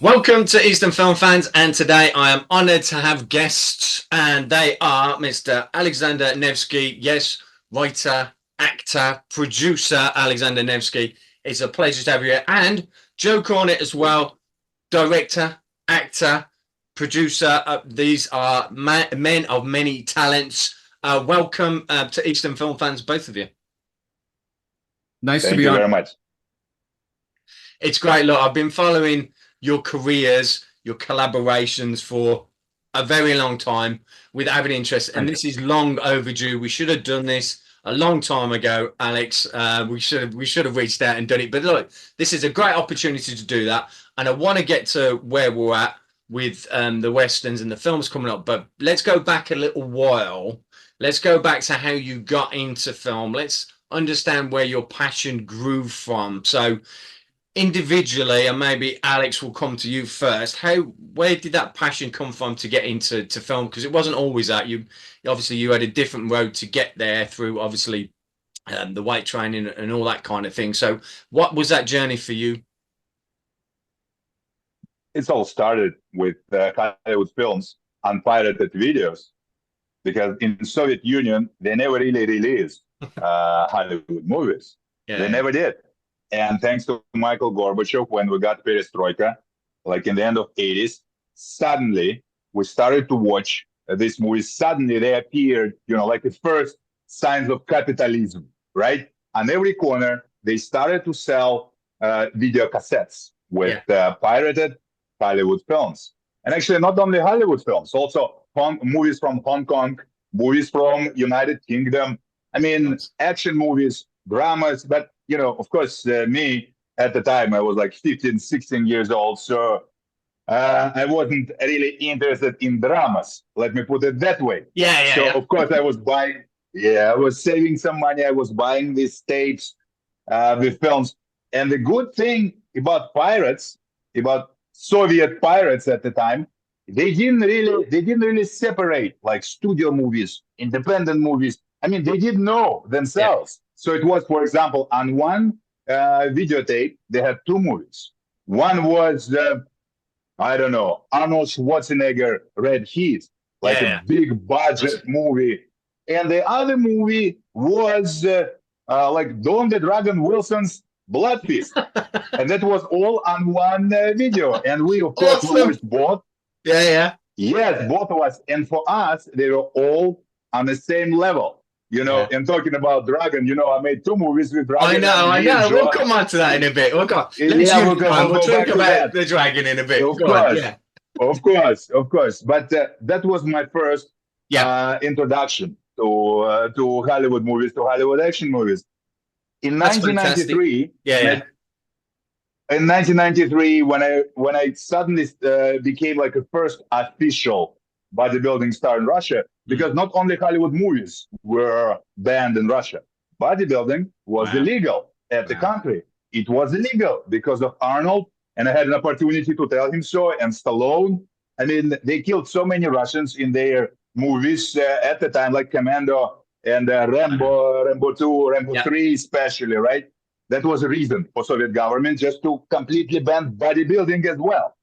Welcome to Eastern Film Fans, and today I am honoured to have guests, and they are Mr. Alexander Nevsky, yes, writer, actor, producer Alexander Nevsky. It's a pleasure to have you here, and Joe Cornet as well, director, actor, producer. These are men of many talents. Welcome to Eastern Film Fans, both of you. Nice to Thank be you on. very much. It's great. Look, I've been following your careers, your collaborations for a very long time with avid interest, and this is long overdue. We should have done this a long time ago, Alex. We should have reached out and done it. But look, this is a great opportunity to do that, and I want to get to where we're at with the westerns and the films coming up. But let's go back a little while. Let's go back to how you got into film. Let's understand where your passion grew from. So individually, and maybe Alex will come to you first. Where did that passion come from to get into film? Because it wasn't always that. You had a different road to get there through obviously the weight training and all that kind of thing. So what was that journey for you? It's all started with Hollywood films and pirated videos, because in the Soviet Union, they never really released Hollywood movies. They never did. And thanks to Michael Gorbachev, when we got Perestroika, like in the end of 80s, suddenly we started to watch these movies. Suddenly they appeared, like the first signs of capitalism, right? On every corner, they started to sell video cassettes with pirated Hollywood films. And actually, not only Hollywood films, also movies from Hong Kong, movies from United Kingdom. I mean, action movies, dramas, but of course, me at the time, I was like 15, 16 years old. So I wasn't really interested in dramas. Let me put it that way. So, of course, I was I was saving some money. I was buying these tapes with films. And the good thing about pirates, about Soviet pirates at the time, they didn't really separate like studio movies, independent movies. I mean, they didn't know themselves. So it was, for example, on one videotape, they had two movies. One was, Arnold Schwarzenegger Red Heat, like a big budget movie. And the other movie was like Don the Dragon Wilson's Blood Feast. And that was all on one video. And we, of course, watched both. Yes, both of us. And for us, they were all on the same level. And talking about Dragon, I made two movies with Dragon. I know. We'll come on to that in a bit. We'll talk about the Dragon in a bit. Of course. But that was my first introduction to Hollywood movies, to Hollywood action movies. In 1993, in 1993, when I suddenly became like a first official bodybuilding star in Russia, because not only Hollywood movies were banned in Russia, bodybuilding was illegal at the country. It was illegal because of Arnold, and I had an opportunity to tell him so, and Stallone. I mean, they killed so many Russians in their movies at the time, like Commando and Rambo 2, Rambo 3 especially, right? That was a reason for Soviet government just to completely ban bodybuilding as well.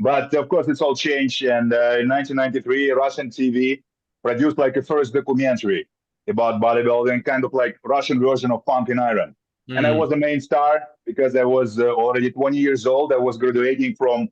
But of course, it's all changed. And in 1993, Russian TV produced like a first documentary about bodybuilding, kind of like Russian version of Pumping Iron. And I was the main star because I was already 20 years old. I was graduating from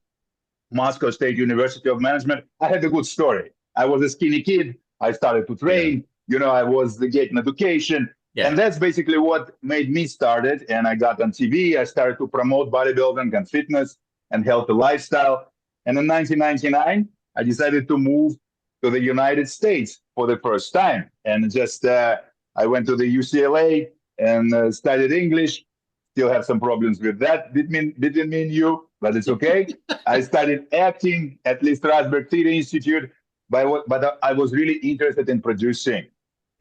Moscow State University of Management. I had a good story. I was a skinny kid. I started to train. I was getting education. And that's basically what made me started. And I got on TV. I started to promote bodybuilding and fitness and healthy lifestyle. And in 1999, I decided to move to the United States for the first time. And just I went to the UCLA and studied English. Still have some problems with that between me and you, but it's okay. I studied acting at Lee Strasberg Theater Institute, but I was really interested in producing.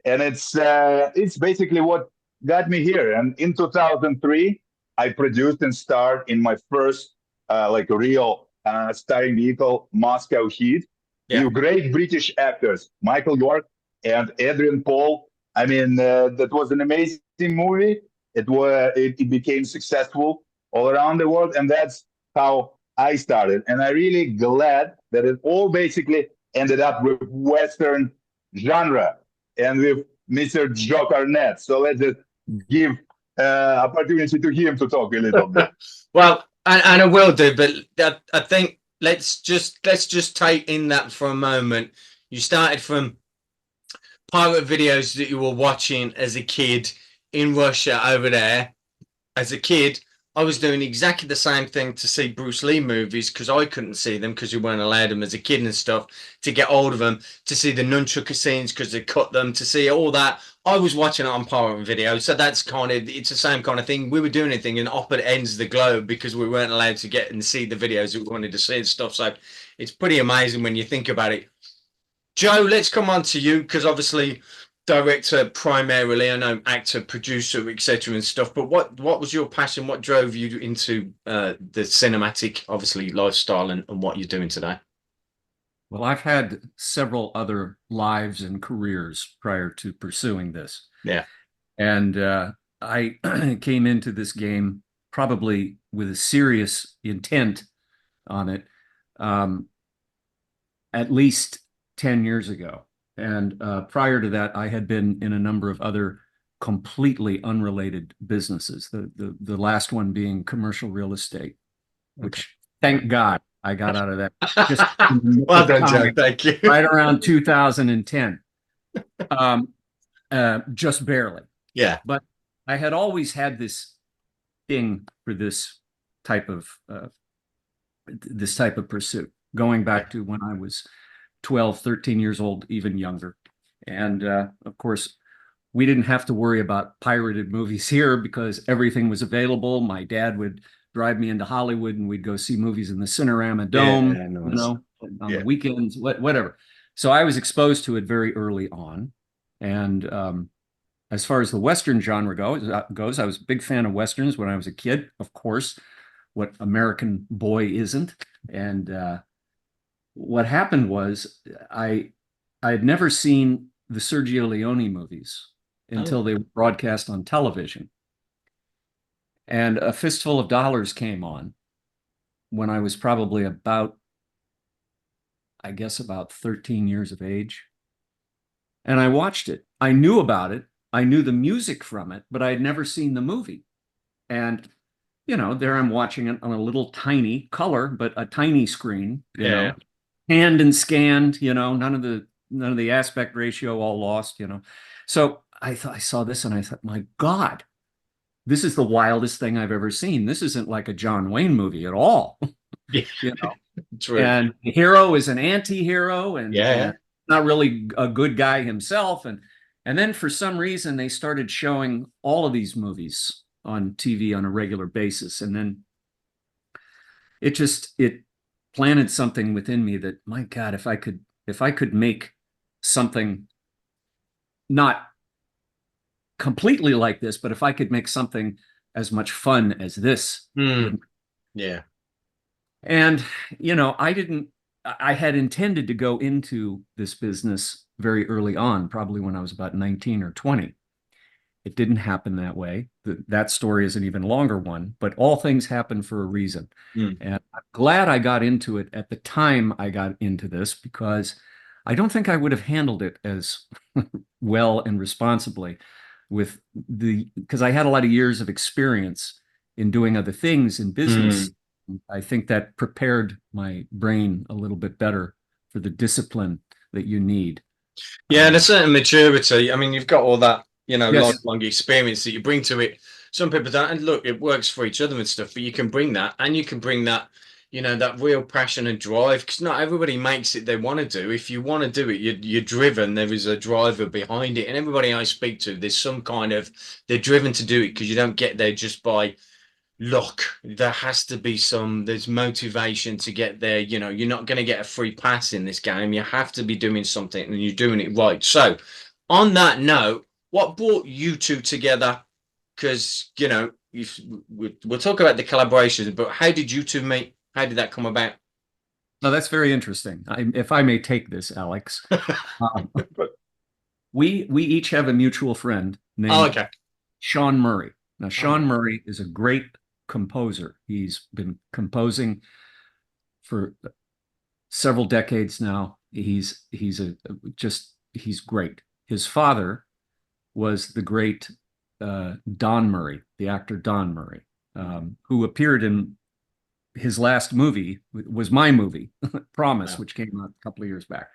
And it's basically what got me here. And in 2003, I produced and starred in my first like real starring vehicle, Moscow Heat. Two great British actors, Michael York and Adrian Paul. I mean, that was an amazing movie. It became successful all around the world, and that's how I started. And I'm really glad that it all basically ended up with Western genre and with Mr. Joe Cornet. So let's just give opportunity to him to talk a little bit. Well, and I will do, but I think let's just take in that for a moment. You started from pirate videos that you were watching as a kid in Russia over there. As a kid, I was doing exactly the same thing to see Bruce Lee movies because I couldn't see them because we weren't allowed them as a kid and stuff, to get hold of them, to see the nunchuck scenes because they cut them, to see all that. I was watching it on pirate video, so that's kind of, it's the same kind of thing. We were doing anything in opposite ends of the globe because we weren't allowed to get and see the videos that we wanted to see and stuff. So it's pretty amazing when you think about it. Joe, let's come on to you because obviously director primarily, I know actor, producer, etc. and stuff, but what was your passion? What drove you into the cinematic, obviously, lifestyle and what you're doing today? Well, I've had several other lives and careers prior to pursuing this. Yeah. And I came into this game probably with a serious intent on it at least 10 years ago. And prior to that, I had been in a number of other completely unrelated businesses. The last one being commercial real estate, which thank God I got out of that. Just well done, Joe. Thank you. Right around 2010, just barely. Yeah. But I had always had this thing for this type of pursuit, going back to when I was 12, 13 years old, even younger. And of course, we didn't have to worry about pirated movies here because everything was available. My dad would drive me into Hollywood and we'd go see movies in the Cinerama Dome, yeah, nice. you know, on the weekends, whatever. So I was exposed to it very early on. And as far as the Western genre goes, I was a big fan of Westerns when I was a kid, of course. What American boy isn't? And what happened was I had never seen the Sergio Leone movies until they were broadcast on television. And A Fistful of Dollars came on when I was probably about 13 years of age. And I watched it. I knew about it. I knew the music from it, but I had never seen the movie. And, you know, there I'm watching it on a little tiny color, but a tiny screen, you know, hand and scanned, you know, none of the aspect ratio, all lost, you know. So I saw this and I thought, my God, this is the wildest thing I've ever seen. This isn't like a John Wayne movie at all. You know. True. And the hero is an anti-hero and not really a good guy himself. And then for some reason they started showing all of these movies on TV on a regular basis. And then it planted something within me that, my God, if I could make something not completely like this, but if I could make something as much fun as this. Yeah. And, you know, I had intended to go into this business very early on, probably when I was about 19 or 20. It didn't happen that way. That story is an even longer one, but all things happen for a reason. And I'm glad I got into it at the time I got into this, because I don't think I would have handled it as well and responsibly because I had a lot of years of experience in doing other things in business. I think that prepared my brain a little bit better for the discipline that you need. Yeah, and a certain maturity. I mean, you've got all that, you know, lifelong experience that you bring to it. Some people don't, and look, it works for each other and stuff, but you can bring that, and you can bring that, you know, that real passion and drive, because not everybody makes it they want to do. If you want to do it, you're driven. There is a driver behind it, and everybody I speak to, there's some kind of, they're driven to do it, because you don't get there just by luck. There has to be there's motivation to get there. You know, you're not going to get a free pass in this game. You have to be doing something, and you're doing it right. So on that note, what brought you two together? Because, you know, we'll talk about the collaborations, but how did you two meet? How did that come about? No, that's very interesting. If I may take this, Alex. We each have a mutual friend named Sean Murray. Now, Sean Murray is a great composer. He's been composing for several decades now. He's great. His father was the great Don Murray, the actor Don Murray, who appeared in his last movie, was my movie, Promise, wow, which came out a couple of years back.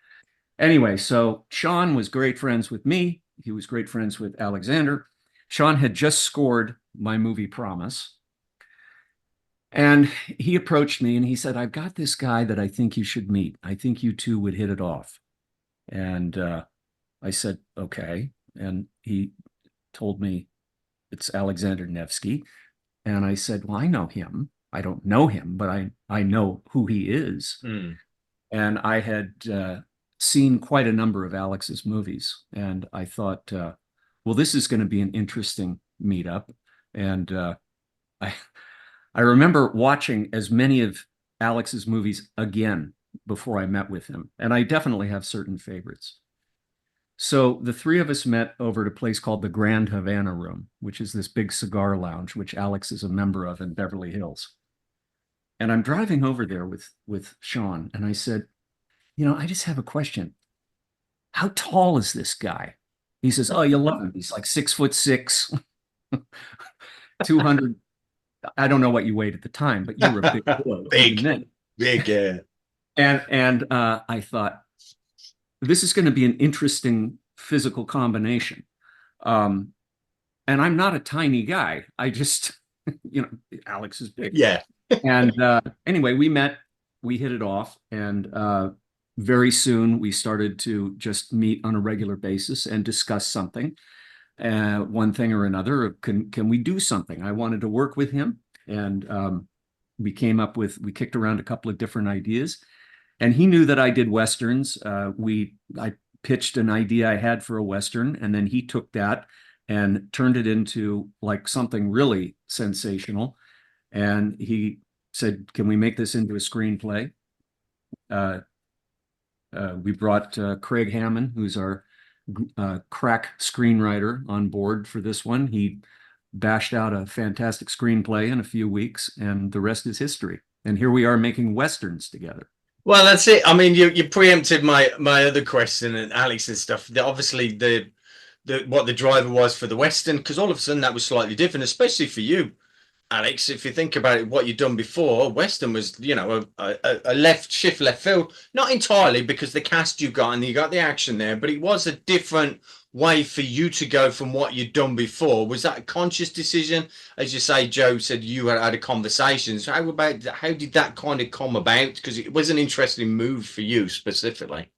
Anyway, so Sean was great friends with me. He was great friends with Alexander. Sean had just scored my movie Promise. And he approached me and he said, I've got this guy that I think you should meet. I think you two would hit it off. And I said, okay. And he told me it's Alexander Nevsky. And I said, well, I know him. I don't know him, but I know who he is. Mm. And I had seen quite a number of Alex's movies. And I thought, well, this is going to be an interesting meetup. And I remember watching as many of Alex's movies again before I met with him. And I definitely have certain favorites. So the three of us met over at a place called the Grand Havana Room, which is this big cigar lounge, which Alex is a member of in Beverly Hills. And I'm driving over there with Sean. And I said, you know, I just have a question. How tall is this guy? He says, oh, you'll love him. He's like 6'6", 200. I don't know what you weighed at the time, but you were a big boy. Big, yeah. And I thought, this is going to be an interesting physical combination. And I'm not a tiny guy. I just, you know, Alex is big. Yeah. And anyway, we met, we hit it off. And very soon we started to just meet on a regular basis and discuss something. One thing or another, can we do something? I wanted to work with him, and we kicked around a couple of different ideas, and he knew that I did Westerns. I pitched an idea I had for a Western, and then he took that and turned it into like something really sensational. And he said, can we make this into a screenplay? We brought Craig Hammond, who's our crack screenwriter, on board for this one. He bashed out a fantastic screenplay in a few weeks, and the rest is history. And here we are making Westerns together. Well, that's it. I mean, you preempted my other question and Alex's stuff. Obviously, what the driver was for the Western, because all of a sudden that was slightly different, especially for you, Alex. If you think about it, what you'd done before, Western was, you know, a left field, not entirely, because the cast you got and you got the action there, but it was a different way for you to go from what you'd done before. Was that a conscious decision? As you say, Joe said you had a conversation. So how did that kind of come about? Because it was an interesting move for you specifically.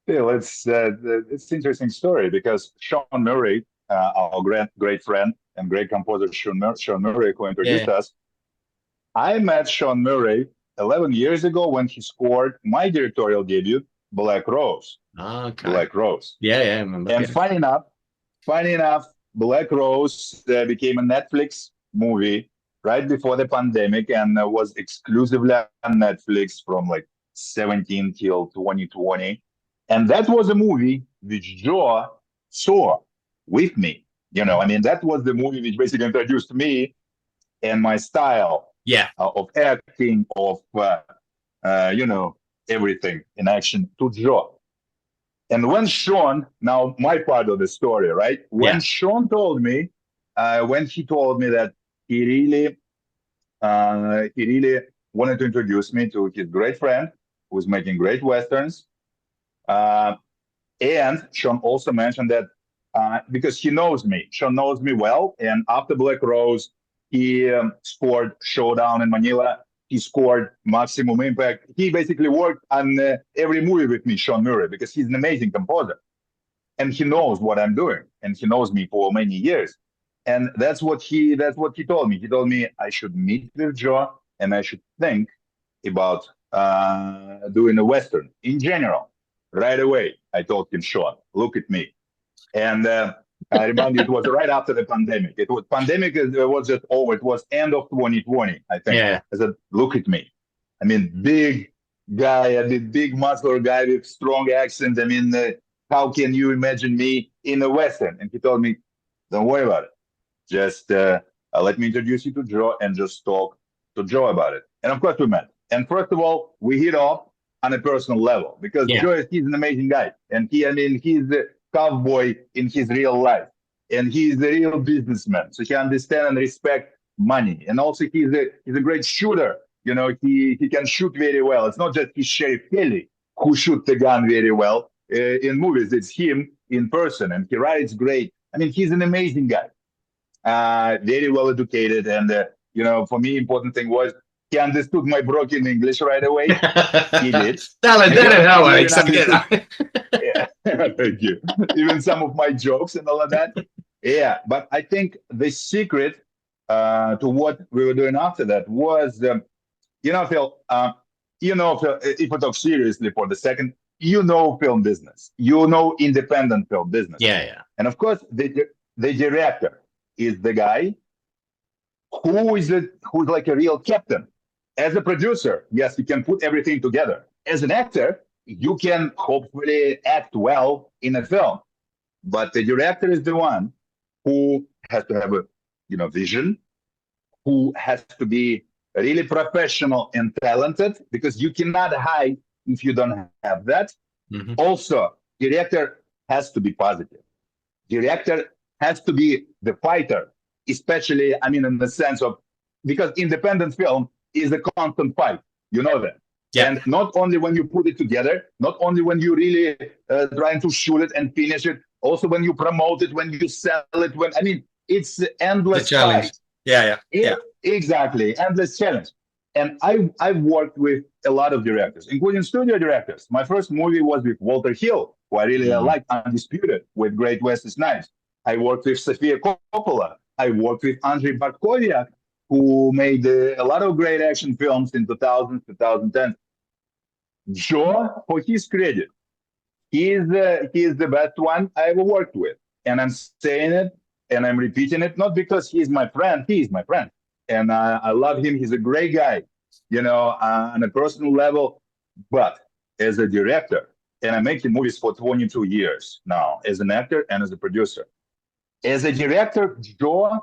Phil, it's an interesting story, because Sean Murray, our great friend and great composer Sean Murray, who introduced us. I met Sean Murray 11 years ago when he scored my directorial debut, Black Rose. Okay. Black Rose. Yeah, I remember. And funny enough, Black Rose became a Netflix movie right before the pandemic, and was exclusively on Netflix from like 17 till 2020. And that was a movie which Joe saw with me. You know, I mean, that was the movie which basically introduced me and my style of acting, of, you know, everything in action to Joe. And when Sean, now my part of the story, right? When Sean told me, that he really wanted to introduce me to his great friend who's making great Westerns. And Sean also mentioned that because he knows me. Sean knows me well. And after Black Rose, he scored Showdown in Manila. He scored Maximum Impact. He basically worked on every movie with me, Sean Murray, because he's an amazing composer. And he knows what I'm doing. And he knows me for many years. And that's what he told me. He told me I should meet with Joe and I should think about doing a Western in general. Right away, I told him, Sean, look at me. And I remember it was right after the pandemic. It was just over. It was end of 2020, I think. Yeah. I said, look at me. I mean, big guy, big muscular guy with strong accent. I mean, how can you imagine me in a Western? And he told me, don't worry about it. Just let me introduce you to Joe and just talk to Joe about it. And of course we met. And first of all, we hit off on a personal level because Joe, he's an amazing guy. And he's a cowboy in his real life. And he's a real businessman. So he understands and respects money. And also he's a great shooter. He can shoot very well. It's not just his Sheriff Kelly who shoots the gun very well in movies. It's him in person. And he writes great. He's an amazing guy. Very well educated. And, for me, important thing was he understood my broken English right away. He did. Yeah. Thank you. Even some of my jokes and all of that. Yeah. But I think the secret to what we were doing after that was, Phil, if we talk seriously for the second, film business, independent film business. Yeah. And of course, the director is the guy who's like a real captain. As a producer, yes, you can put everything together. As an actor, you can hopefully act well in a film, but the director is the one who has to have a vision, who has to be really professional and talented, because you cannot hide if you don't have that. Mm-hmm. Also, director has to be positive. Director has to be the fighter, especially, in the sense of, because independent film is a constant fight. You know that. Yeah. And not only when you put it together, not only when you really trying to shoot it and finish it, also when you promote it, when you sell it, it's endless challenge. fight. Yeah. Exactly. Endless challenge. And I've worked with a lot of directors, including studio directors. My first movie was with Walter Hill, who I really like, Undisputed, with Great Wesley Snipes. I worked with Sofia Coppola. I worked with Andrei Bartkowiak, who made a lot of great action films in 2000s, 2010. Joe, for his credit, he is the best one I ever worked with. And I'm saying it and I'm repeating it, not because he's my friend. He is my friend. And I love him. He's a great guy, on a personal level. But as a director, and I'm making movies for 22 years now, as an actor and as a producer. As a director, Joe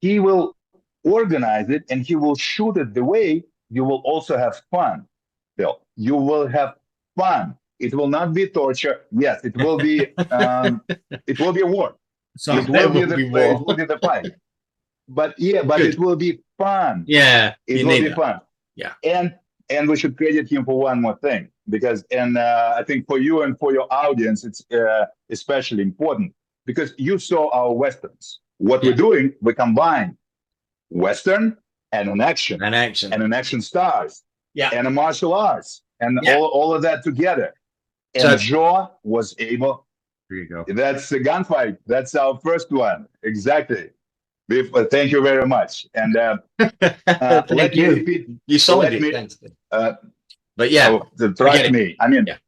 he will organize it and he will shoot it the way you will also have fun. Phil, you will have fun. It will not be torture. Yes, it will be. It will be a war. So it will be the fight. But it will be fun. Yeah, it will be fun. Yeah, and we should credit him for one more thing, because I think for you and for your audience, it's especially important, because you saw our westerns. What we're doing, we combine Western and an action and an action stars, and a martial arts, and all of that together. And Joe was able. There you go. That's a Gunfight. That's our first one. Exactly. Thank you very much. And thank you. You sold it. Thanks. But trust me.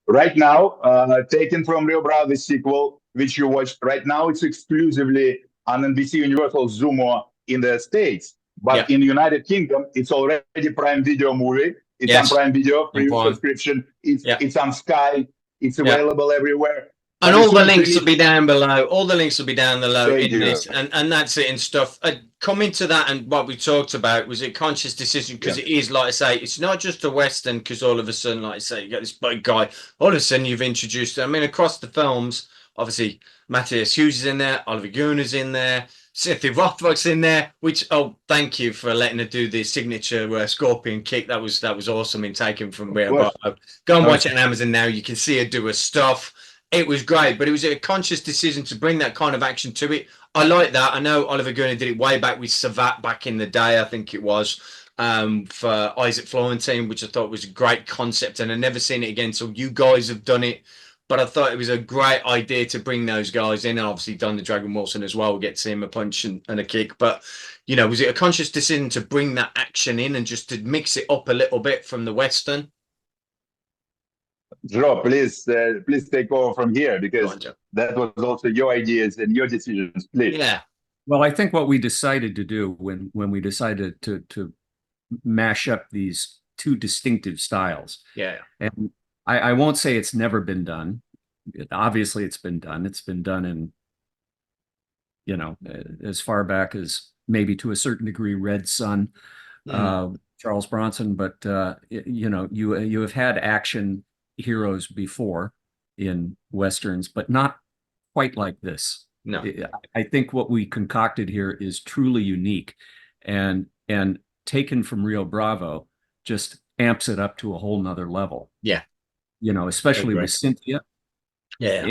Right now, taken from Rio Bravo, the sequel, which you watched right now, it's exclusively on NBC Universal Zumo in the States. But in the United Kingdom, it's already Prime Video movie. It's on Prime Video, free subscription. It's on Sky. It's available everywhere. And all the links will be down below. All the links will be down below in this, and that's it and stuff. Coming to that, and what we talked about was a conscious decision, because it is, like I say, it's not just a Western, because all of a sudden, like I say, you got this big guy, all of a sudden you've introduced, across the films, obviously, Matthias Hughes is in there, Oliver Gunner's in there, Cynthia Rothrock's in there, which, thank you for letting her do the signature scorpion kick. That was awesome, in taken from Rio Bravo. Go and watch it on Amazon now. You can see her do her stuff. It was great, but it was a conscious decision to bring that kind of action to it. I like that. I know Oliver Gunner did it way back with Savat back in the day, I think it was, for Isaac Florentine, which I thought was a great concept, and I've never seen it again. So you guys have done it, but I thought it was a great idea to bring those guys in, and obviously Don the Dragon Wilson as well. We get to see him a punch and a kick. But, was it a conscious decision to bring that action in and just to mix it up a little bit from the Western? Joe, please take over from here, because that was also your ideas and your decisions, please. Yeah. Well, I think what we decided to do when we decided to mash up these two distinctive styles. Yeah. And I won't say it's never been done. Obviously, it's been done. It's been done in, as far back as maybe to a certain degree, Red Sun, which Charles Bronson, but you know, you have had action heroes before in Westerns, but not quite like this. No. I think what we concocted here is truly unique, and taken from Rio Bravo just amps it up to a whole nother level. Yeah. You know, especially with Cynthia. Yeah.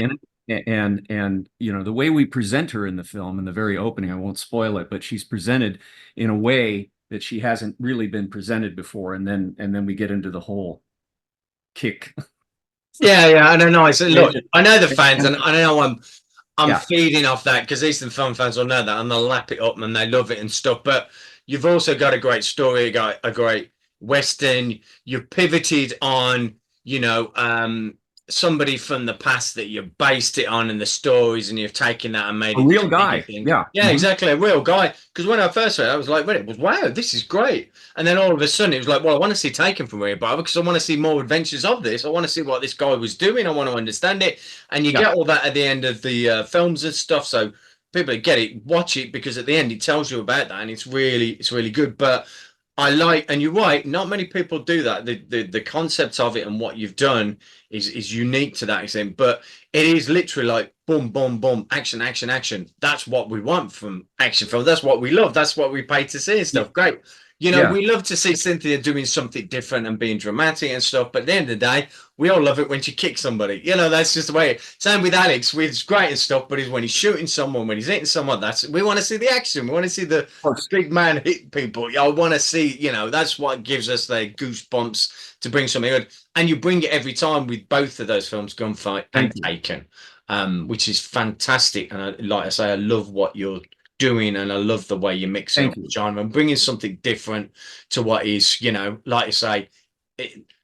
And you know, the way we present her in the film in the very opening, I won't spoil it, but she's presented in a way that she hasn't really been presented before, and then we get into the whole kick. Yeah, I don't know. I said, look, I know the fans, and I know I'm feeding off that because Eastern film fans will know that, and they'll lap it up and they love it and stuff. But you've also got a great story, a great Western. You've pivoted on, you know, somebody from the past that you based it on in the stories, and you've taken that and made a it real guy. Yeah, exactly, a real guy. Because when I first read it, I was like, wow, this is great. And then all of a sudden it was like, well, I want to see Taken from Rio Bravo because I want to see more adventures of this. I want to see what this guy was doing. I want to understand it. And you get all that at the end of the films and stuff. So people get it, watch it, because at the end it tells you about that, and it's really good. But I like, and you're right, not many people do that. The concept of it and what you've done is unique to that extent, but it is literally like boom, boom, boom, action, action, action. That's what we want from action films. That's what we love. That's what we pay to see and stuff. Great. You know, we love to see Cynthia doing something different and being dramatic and stuff. But at the end of the day, we all love it when she kicks somebody. You know, that's just the way. Same with Alex. It's great and stuff, but it's when he's shooting someone, when he's hitting someone, we want to see the action. We want to see the big man hit people. I want to see, you know, that's what gives us the goosebumps to bring something good. And you bring it every time with both of those films, Gunfight and Taken, which is fantastic. And like I say, I love what you're doing, and I love the way you mix it up with genre and bringing something different to what is, you know, like I say,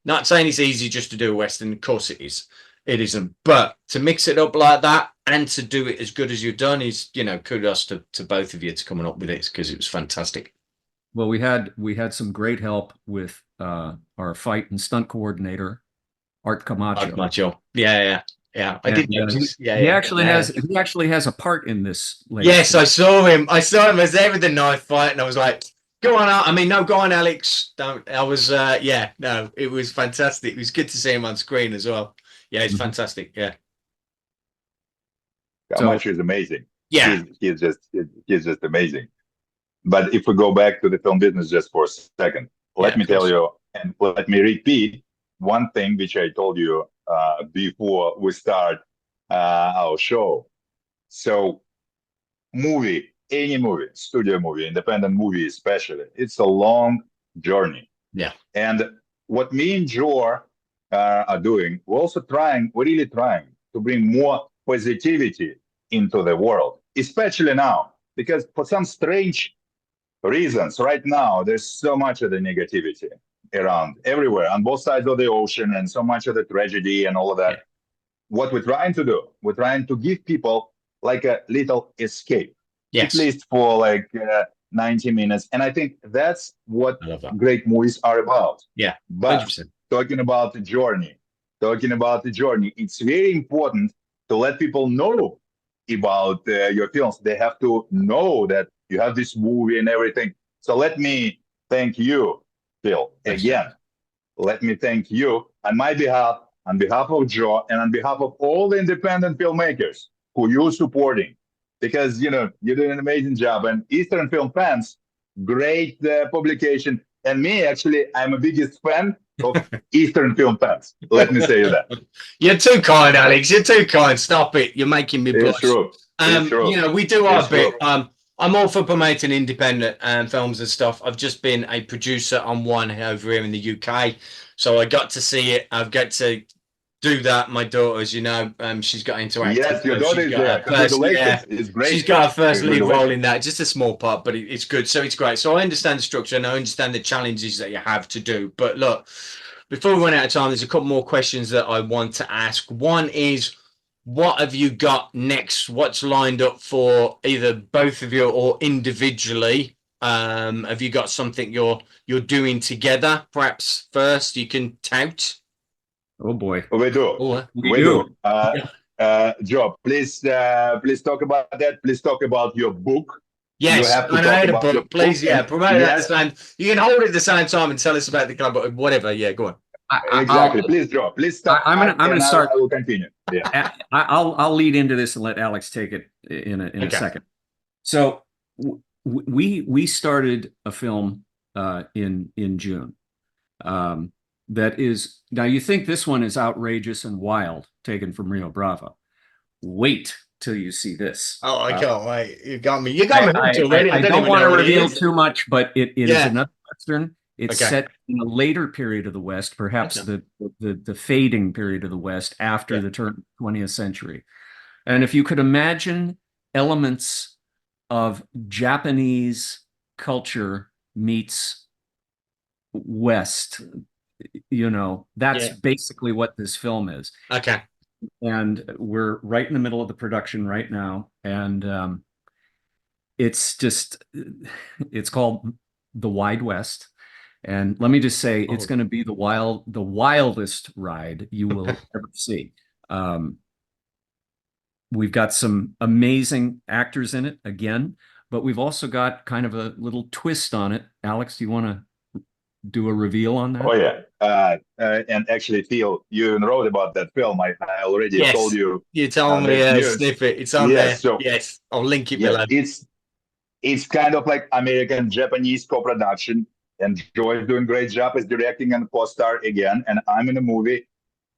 not saying it's easy just to do a Western. Of course it is. It isn't. But to mix it up like that and to do it as good as you've done is, you know, kudos to both of you to coming up with it, because it was fantastic. Well, we had some great help with our fight and stunt coordinator, Art Camacho. Yeah. I did notice. He actually has a part in this. Yes, I saw him. I was there with the knife fight, and I was like, go on out. I mean, no, go on, Alex. Don't. I was, no, it was fantastic. It was good to see him on screen as well. Yeah, it's fantastic. Yeah. Camacho is amazing. Yeah. He's just amazing. But if we go back to the film business just for a second, let me tell you, and let me repeat one thing which I told you before we start our show. So any movie, studio movie, independent movie especially, it's a long journey. Yeah. And what me and Joe are doing, we're really trying to bring more positivity into the world, especially now, because for some strange reasons, right now, there's so much of the negativity around everywhere on both sides of the ocean, and so much of the tragedy and all of that. What we're trying to do, we're trying to give people like a little escape, at least for like 90 minutes. And I think that's what great movies are about. Yeah. But 100%. Talking about the journey, it's very important to let people know about your films. They have to know that you have this movie and everything. So let me thank you, Phil, again. Let me thank you on my behalf, on behalf of Joe, and on behalf of all the independent filmmakers who you're supporting, because, you know, you're doing an amazing job. And Eastern Film Fans, great publication. And me, actually, I'm a biggest fan of Eastern Film Fans. Let me say that. You're too kind, Alex. You're too kind. Stop it. You're making me blush. It's true. You know, we do our bit. I'm all for promoting independent films and stuff. I've just been a producer on one over here in the UK, so I got to see it. I've got to do that. My daughter's, you know, she's got into acting. Yes, your daughter is there. Congratulations. It's great. She's got her first lead role in that. Just a small part, but it's good. So it's great. So I understand the structure, and I understand the challenges that you have to do. But look, before we run out of time, there's a couple more questions that I want to ask. One is, what have you got next? What's lined up for either both of you or individually? Have you got something you're doing together? Perhaps first you can tout. Oh boy, we do. We do. Joe, please talk about that. Please talk about your book Yes, have to and talk I had a about your book. Please, book. promote it at the same. You can hold it at the same time and tell us about the club, or whatever. Yeah, go on. Exactly. Please, Joe. Please start. I'm gonna start. I will continue. Yeah. I'll lead into this and let Alex take it in a second. So we started a film in June. That is, now you think this one is outrageous and wild, taken from Rio Bravo. Wait till you see this. Oh, I can't wait. You got me. You got me hooked already. I don't want to reveal too much, but it is another Western. It's set in a later period of the West, perhaps the fading period of the West after the turn of the 20th century. And if you could imagine elements of Japanese culture meets West, that's basically what this film is. Okay. And we're right in the middle of the production right now. And it's called The Wide West. And let me just say, it's going to be the wildest ride you will ever see. We've got some amazing actors in it again, but we've also got kind of a little twist on it. Alex, do you want to do a reveal on that? Oh yeah, and actually, Phil, you wrote about that film. I already told you. You told me a snippet. It's on there. So, yes, I'll link it below. It's kind of like American-Japanese co-production, and Joe is doing a great job as directing and co-star again. And I'm in the movie,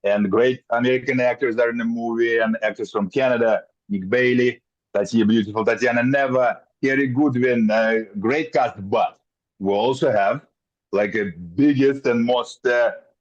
and great American actors are in the movie, and actors from Canada, Nick Bailey, beautiful Tatiana Neva, Kerry Goodwin, great cast. But we also have like the biggest and most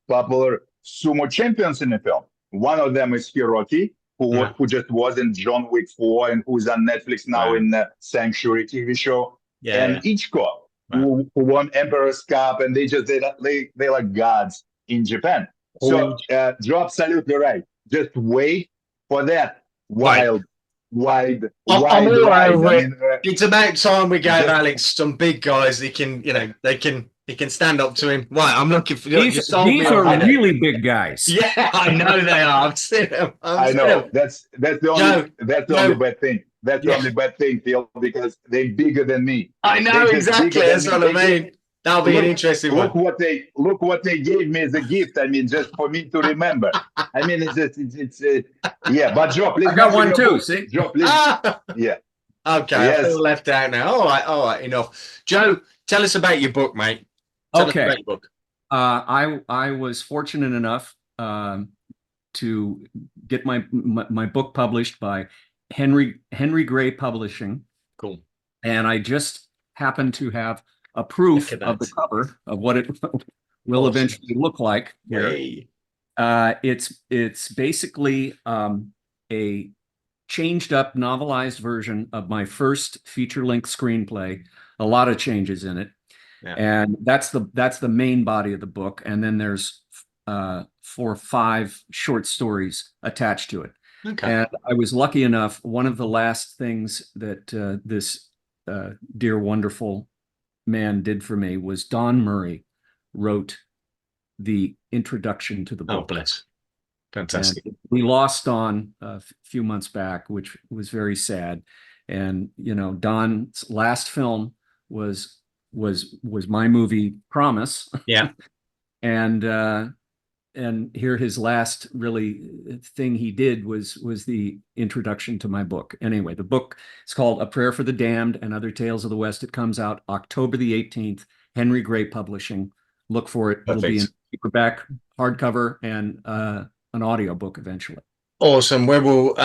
popular sumo champions in the film. One of them is Hiroki, who just was in John Wick 4 and who's on Netflix now in the Sanctuary TV show. And Ichiko, who won Emperor's Cup, and they're like gods in Japan. So Joe, absolutely right. Just wait for that wide ride. It's about time we gave Alex some big guys. They can stand up to him. Right, I'm looking for these are really big guys. Yeah, I know they are. I've seen them. I know. That's the only bad thing. That's the only bad thing, Phil, because they're bigger than me. I know exactly. That's what I mean. That'll be an interesting one. Look what they gave me as a gift. I mean, just for me to remember. I mean, it's But Joe, please. I got one too. See, Joe, please. Yeah. Okay. Yes. I feel left out now. All right. Enough. Joe, tell us about your book, mate. Tell us about your book. I was fortunate enough to get my book published by Henry Gray Publishing. Cool. And I just happened to have a proof of the cover of what it will eventually look like. Yay. It's basically a changed up novelized version of my first feature-length screenplay. A lot of changes in it. Yeah. And that's the main body of the book. And then there's 4 or 5 short stories attached to it. Okay. And I was lucky enough, one of the last things that this dear, wonderful man did for me was Don Murray wrote the introduction to the book. Oh, bless. Fantastic. And we lost Don a few months back, which was very sad. And, Don's last film was my movie Promise. Yeah. And here his last really thing he did was the introduction to my book. Anyway, the book is called A Prayer for the Damned and Other Tales of the West. It comes out October the 18th, Henry Gray Publishing. Look for it. Perfect. It'll be in paperback, hardcover, and an audio book eventually. Awesome. We will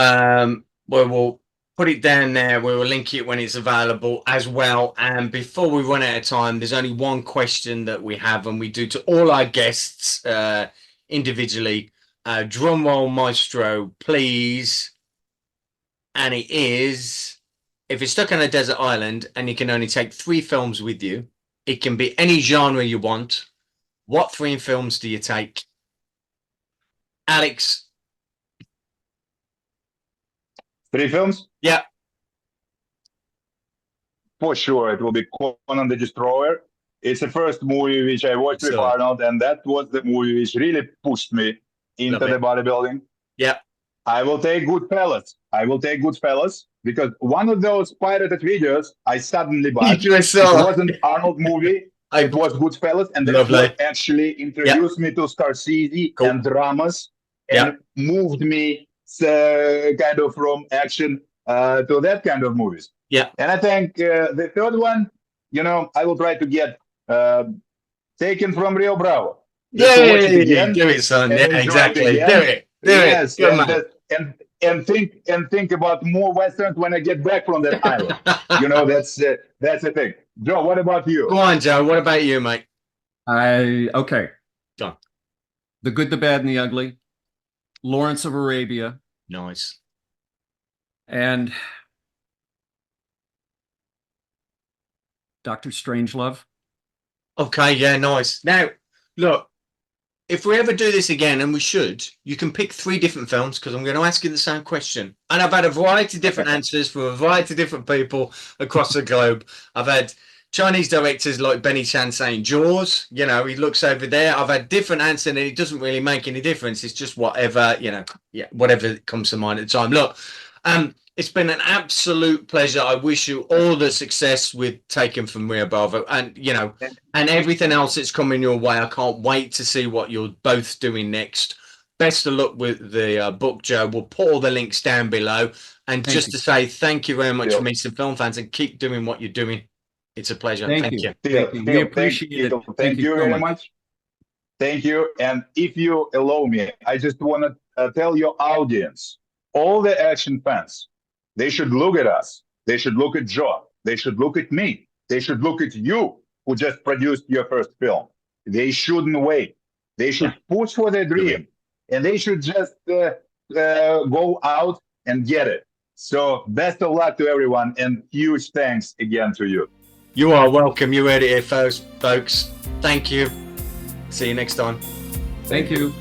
put it down there. We will link it when it's available as well. And before we run out of time, there's only one question that we have, and we do to all our guests individually. Drum roll, maestro, please. And it is, if you're stuck on a desert island and you can only take 3 films with you, it can be any genre you want. What 3 films do you take? Alex? 3 films? Yeah. For sure, it will be Conan the Destroyer. It's the first movie which I watched with Arnold, and that was the movie which really pushed me into the bodybuilding. Yeah. I will take Goodfellas. I will take Goodfellas because one of those pirated videos I suddenly bought. It wasn't Arnold movie. It was Goodfellas, and that's what actually introduced me to Scorsese and dramas, and moved me kind of from action to that kind of movies. Yeah. And I think the third one, you know, I will try to get Taken from Rio Bravo. Yeah, do it, son. Yeah, exactly. Do it. Yes, and think about more westerns when I get back from that island. You know, that's the thing. Joe, what about you? Go on, Joe. What about you, mate? Okay. Go on. The Good, the Bad, and the Ugly. Lawrence of Arabia. Nice. And Dr. Strangelove. Okay, yeah, nice. Now, look, if we ever do this again, and we should, you can pick 3 different films because I'm going to ask you the same question. And I've had a variety of different answers from a variety of different people across the globe. I've had Chinese directors like Benny Chan saying Jaws, you know, he looks over there. I've had different answers and it doesn't really make any difference. It's just whatever, you know, whatever comes to mind at the time. Look, it's been an absolute pleasure. I wish you all the success with Taken from Rio Bravo and, you know, and everything else that's coming your way. I can't wait to see what you're both doing next. Best of luck with the book, Joe. We'll put all the links down below. And to say thank you very much for me, some film fans, and keep doing what you're doing. It's a pleasure. Thank you. We appreciate it. Thank you very much. Thank you. And if you allow me, I just want to tell your audience, all the action fans, they should look at us. They should look at Joe. They should look at me. They should look at you who just produced your first film. They shouldn't wait. They should push for their dream. And they should just go out and get it. So best of luck to everyone and huge thanks again to you. You are welcome. You heard it here, folks. Thank you. See you next time. Thank you.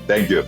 Thank you.